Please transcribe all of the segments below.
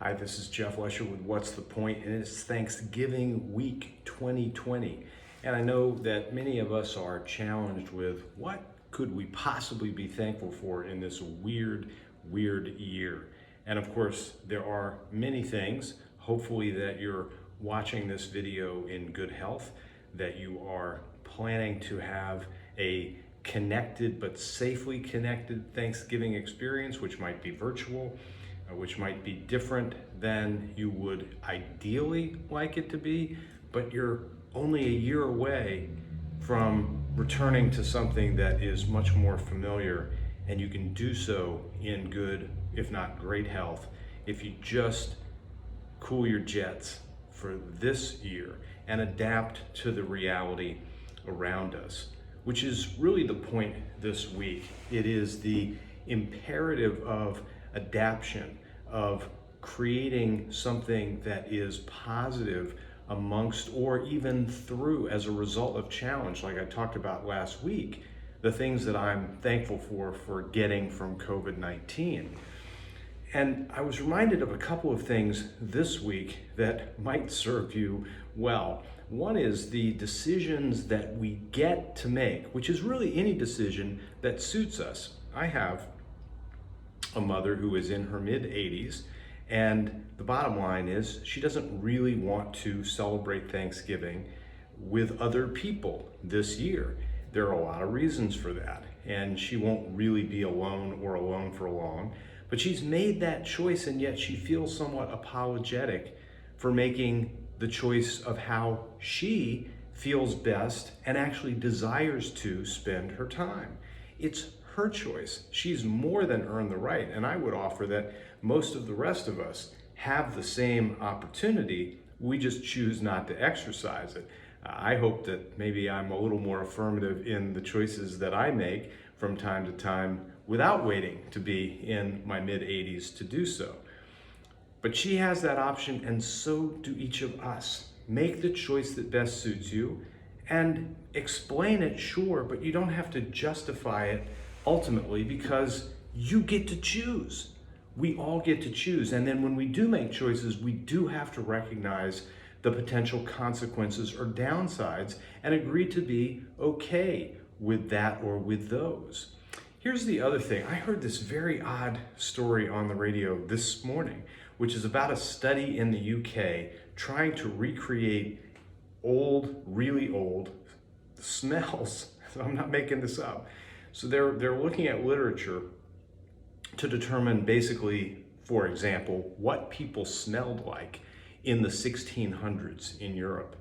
Hi, this is Jeff Lesher with What's the Point, and it's Thanksgiving week 2020. And I know that many of us are challenged with what could we possibly be thankful for in this weird year. And of course, there are many things. Hopefully that you're watching this video in good health, that you are planning to have a connected but safely connected Thanksgiving experience, which might be virtual, which might be different than you would ideally like it to be, but you're only a year away from returning to something that is much more familiar, and you can do so in good, if not great health, if you just cool your jets for this year and adapt to the reality around us, which is really the point this week. It is the imperative of adaptation, of creating something that is positive amongst or even through as a result of challenge, like I talked about last week, the things that I'm thankful for getting from COVID-19. And I was reminded of a couple of things this week that might serve you well. One is the decisions that we get to make, which is really any decision that suits us. I have a mother who is in her mid-80s, and the bottom line is she doesn't really want to celebrate Thanksgiving with other people this year. There are a lot of reasons for that, and she won't really be alone or alone for long, but she's made that choice, and yet she feels somewhat apologetic for making the choice of how she feels best and actually desires to spend her time. It's her choice. She's more than earned the right, and I would offer that most of the rest of us have the same opportunity. We just choose not to exercise it. I hope that maybe I'm a little more affirmative in the choices that I make from time to time without waiting to be in my mid-80s to do so. But she has that option, and so do each of us. Make the choice that best suits you and explain it, sure, but you don't have to justify it ultimately, because you get to choose. We all get to choose. And then when we do make choices, we do have to recognize the potential consequences or downsides and agree to be okay with that or with those. Here's the other thing. I heard this very odd story on the radio this morning, which is about a study in the UK trying to recreate old, really old smells. I'm not making this up. So they're looking at literature to determine basically, for example, what people smelled like in the 1600s in Europe.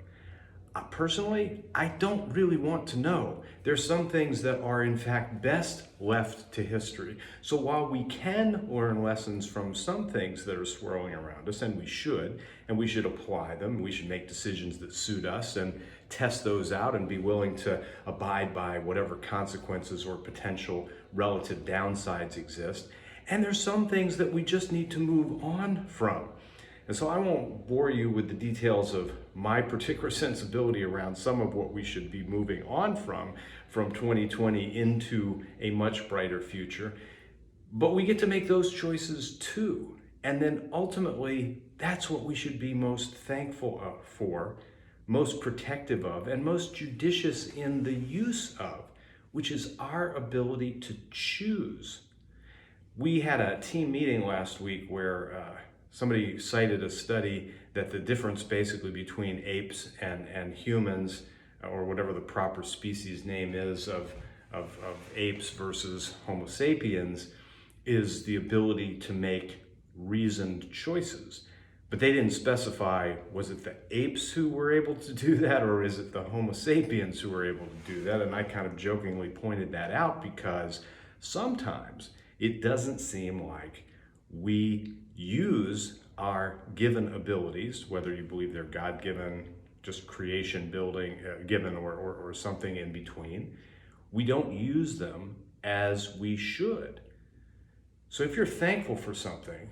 Personally, I don't really want to know. There's some things that are in fact best left to history. So while we can learn lessons from some things that are swirling around us, and we should apply them, we should make decisions that suit us and test those out and be willing to abide by whatever consequences or potential relative downsides exist. And there's some things that we just need to move on from. And so I won't bore you with the details of my particular sensibility around some of what we should be moving on from 2020 into a much brighter future. But we get to make those choices too. And then ultimately, that's what we should be most thankful for, most protective of, and most judicious in the use of, which is our ability to choose. We had a team meeting last week where somebody cited a study that the difference basically between apes and humans, or whatever the proper species name is of apes versus Homo sapiens, is the ability to make reasoned choices. But they didn't specify, was it the apes who were able to do that, or is it the Homo sapiens who were able to do that? And I kind of jokingly pointed that out because sometimes it doesn't seem like we use our given abilities, whether you believe they're God-given, just creation building, given, or something in between. We don't use them as we should. So if you're thankful for something,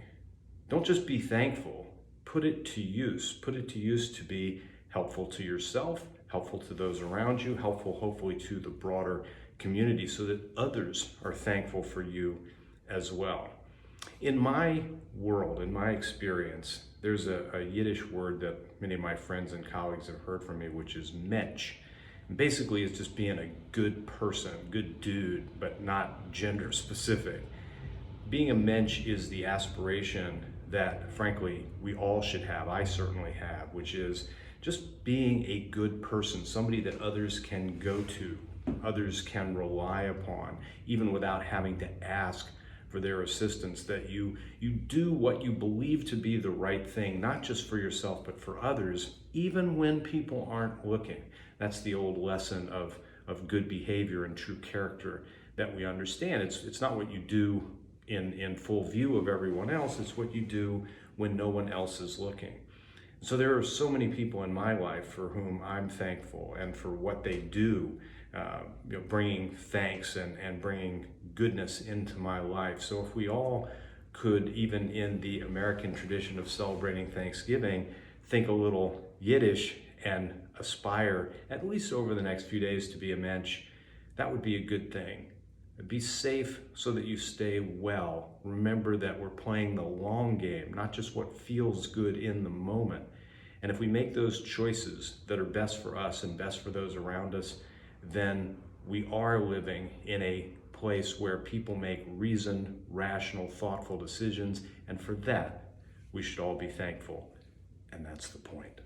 don't just be thankful, put it to use. Put it to use to be helpful to yourself, helpful to those around you, helpful hopefully to the broader community, so that others are thankful for you as well. In my world, in my experience, there's a Yiddish word that many of my friends and colleagues have heard from me, which is mensch. And basically, it's just being a good person, good dude, but not gender specific. Being a mensch is the aspiration that, frankly, we all should have. I certainly have, which is just being a good person, somebody that others can go to, others can rely upon, even without having to ask for their assistance, that you do what you believe to be the right thing, not just for yourself, but for others, even when people aren't looking. That's the old lesson of good behavior and true character that we understand. It's not what you do in full view of everyone else, it's what you do when no one else is looking. So there are so many people in my life for whom I'm thankful and for what they do, bringing thanks and bringing goodness into my life. So if we all could, even in the American tradition of celebrating Thanksgiving, think a little Yiddish and aspire, at least over the next few days, to be a mensch, that would be a good thing. Be safe so that you stay well. Remember that we're playing the long game, not just what feels good in the moment. And if we make those choices that are best for us and best for those around us, then we are living in a place where people make reasoned, rational, thoughtful decisions. And for that, we should all be thankful. And that's the point.